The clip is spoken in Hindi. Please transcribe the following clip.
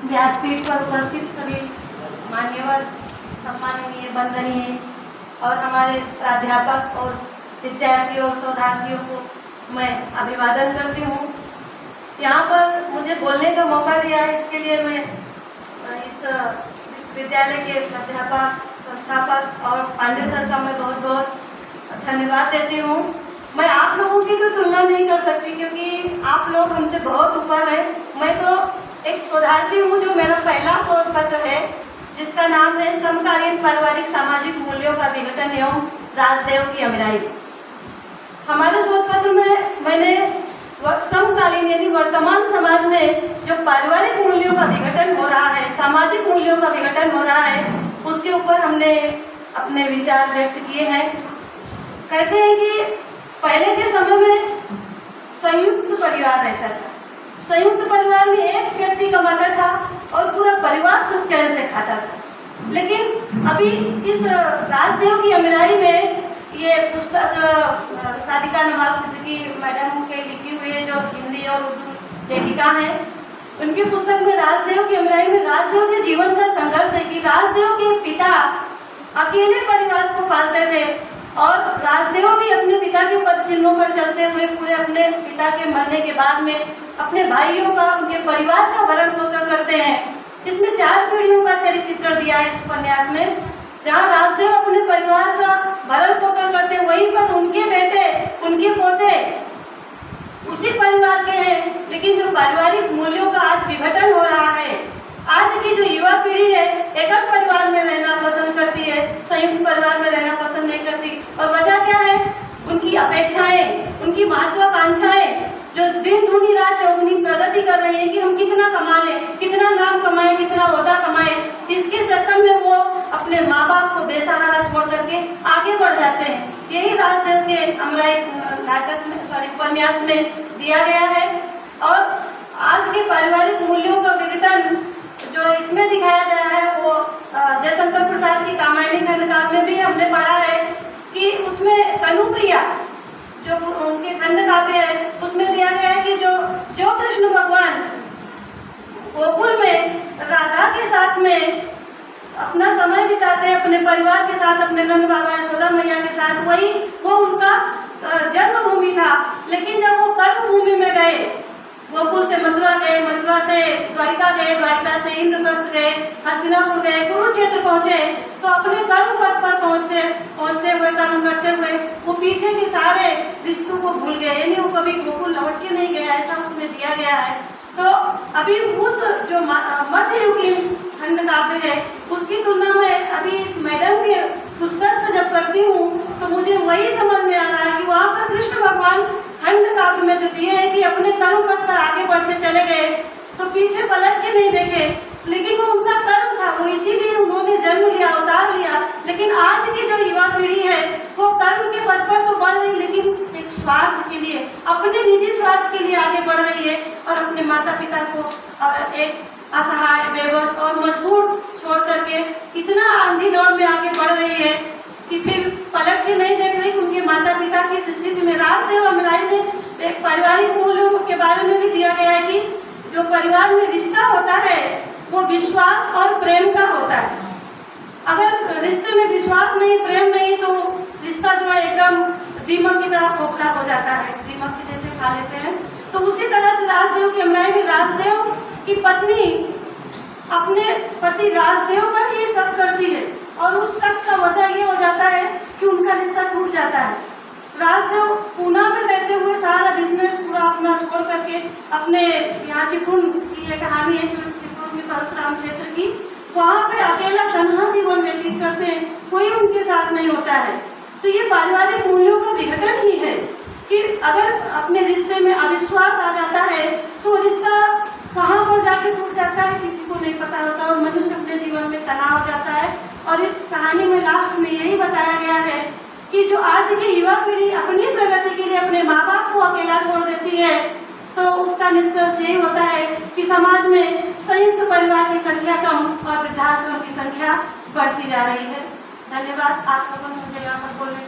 व्यासपीठ पर उपस्थित सभी मान्यवर, सम्माननीय, वंदनीय और हमारे प्राध्यापक और विद्यार्थियों और शोधार्थियों को मैं अभिवादन करती हूँ। यहाँ पर मुझे बोलने का मौका दिया है, इसके लिए मैं इस विश्वविद्यालय के प्राध्यापक, संस्थापक और पांडे सर का मैं बहुत बहुत धन्यवाद देती हूँ। मैं आप लोगों की तो तुलना नहीं कर सकती क्योंकि आप लोग हमसे बहुत ऊपर हैं। मैं तो एक शोधार्थी हूँ, जो मेरा पहला शोध पत्र है जिसका नाम है समकालीन पारिवारिक सामाजिक मूल्यों का विघटन एवं राजदेव की अमीराई। हमारे शोध पत्र में मैंने समकालीन यानी वर्तमान समाज में जो पारिवारिक मूल्यों का विघटन हो रहा है, सामाजिक मूल्यों का विघटन हो रहा है, उसके ऊपर हमने अपने विचार व्यक्त किए हैं। कहते हैं कि पहले के समय में संयुक्त परिवार रहता था। संयुक्त परिवार में एक व्यक्ति कमाता था और पूरा परिवार सुख चैन से खाता था। लेकिन अभी इस राजदेव की अमीराई में ये पुस्तक सादिका नवाब सिद्दीकी मैडम के लिखी हुई है, जो हिंदी और उर्दू लेखिका हैं, उनकी पुस्तक में राजदेव की अमीराई में राजदेव के जीवन का संघर्ष है कि राजदेव के पिता अकेले परिवार को पालते थे और राजदेव भी अपने पिता के पद चिन्हों पर चलते हुए पूरे अपने पिता के मरने के बाद में अपने भाइयों का, उनके परिवार का भरण पोषण करते हैं। इसमें 4 पीढ़ियों का चरित्र दिया है इस उपन्यास में, जहाँ राजदेव अपने परिवार का भरण पोषण करते हैं, वहीं पर उनके बेटे, उनके पोते उसी परिवार के हैं। लेकिन जो पारिवारिक मूल्यों का आज विघटन हो रहा है, आज की जो युवा पीढ़ी है एकल परिवार में रहना पसंद करती है, संयुक्त परिवार में रहना पसंद नहीं करती। और वजह क्या है? उनकी अपेक्षाएं, उनकी महत्वाकांक्षाएं जो दिन दूनी रात चौगुनी प्रगति कर रही है कि हम कितना कमा लें, कितना नाम कमाएं, कितना ओहदा कमाएं। इसके चक्कर में वो अपने माँ बाप को बेसहारा छोड़ करके आगे बढ़ जाते हैं। यही राजदेव के अमीराई नाटक में, उपन्यास में दिया गया है। और आज के पारिवारिक मूल्यों का विघटन जो इसमें दिखाया गया है वो जयशंकर प्रसाद की कामायनी खंडकाव्य में भी हमने पढ़ा है कि उसमें कनुप्रिया जो उनके खंडकाव्य है उसमें दिया गया है कि जो कृष्ण भगवान गोकुल में राधा के साथ में अपना समय बिताते हैं, अपने परिवार के साथ, अपने नंद बाबा यशोदा मैया के साथ, वही वो उनका जन्मभूमि था। लेकिन जब वो कर्मभूमि में गए, गोकुल से मथुरा गए, मथुरा से द्वारिका गए, द्वारिका से इंद्रप्रस्थ गए, हस्तिनापुर गए, कुरुक्षेत्र पहुंचे, तो अपने कर्म पथ पर पहुंचते हुए, कर्म करते हुए वो पीछे के सारे रिश्तों को भूल गए, यानी वो कभी गोकुल लौट के नहीं गया, ऐसा उसमें दिया गया है। तो अभी उस जो मध्ययुगीन खंडकाव्य है उसकी तुलना में अभी इस मैडम के पुस्तक से जब करती हूँ तो मुझे वही समझ में आ रहा है कि वहाँ पर कृष्ण भगवान खंडकाव्य में जो दिए हैं कि अपने कर्म पथ पर आगे बढ़ते चले गए, तो पीछे पलट के नहीं देखे। लेकिन वो उनका कर्म था, वो इसीलिए उन्होंने जन्म लिया, अवतार लिया। लेकिन आज की जो युवा पीढ़ी है वो कर्म के पथ पर तो बढ़ रही, लेकिन एक स्वार्थ के लिए, अपने निजी स्वार्थ के लिए आगे बढ़ रही है और अपने माता पिता को एक असहाय, बेबस और मजबूर छोड़ करके इतना आंधी दौड़ में आगे बढ़ रही है कि फिर पलट के नहीं देख रही उनके माता पिता की स्थिति में। राजदेव अमीराई में एक पारिवारिक मूल्यों के बारे में भी दिया गया है कि जो परिवार में रिश्ता होता है वो विश्वास और प्रेम का होता है। अगर रिश्ते में विश्वास नहीं, प्रेम नहीं, तो रिश्ता जो है एकदम दीमक की तरह खोखला हो जाता है, दीमक की जैसे खा लेते हैं। तो उसी तरह से राजदेव की अमीराई में राजदेव की पत्नी अपने पति राजदेव पर ही शक करती है और उस शक का वजह ये हो जाता है कि उनका रिश्ता टूट जाता है। राजदेव पूना में रहते हुए सारा बिजनेस पूरा अपना छोड़ करके अपने यहाँ चिपळूण की ये कहानी है, चिपळूण में परशुराम क्षेत्र की, वहाँ पे अकेला तन्हा जीवन व्यतीत करते हैं, कोई उनके साथ नहीं होता है। तो ये पारिवारिक मूल्यों का विघटन ही है कि अगर अपने रिश्ते में अविश्वास आ जाता है तो रिश्ता कहाँ पर जाके टूट जाता है किसी को नहीं पता होता और मनुष्य अपने जीवन में तनाव हो जाता है। और इस कहानी में लास्ट में यही बताया गया है कि जो आज की युवा पीढ़ी अपनी प्रगति के लिए अपने माँ बाप को अकेला छोड़ देती है, तो उसका निष्कर्ष यही होता है कि समाज में संयुक्त परिवार की संख्या कम और वृद्धाश्रम की संख्या बढ़ती जा रही है। धन्यवाद। आप लोगों ने मुझे यहाँ पर बोलने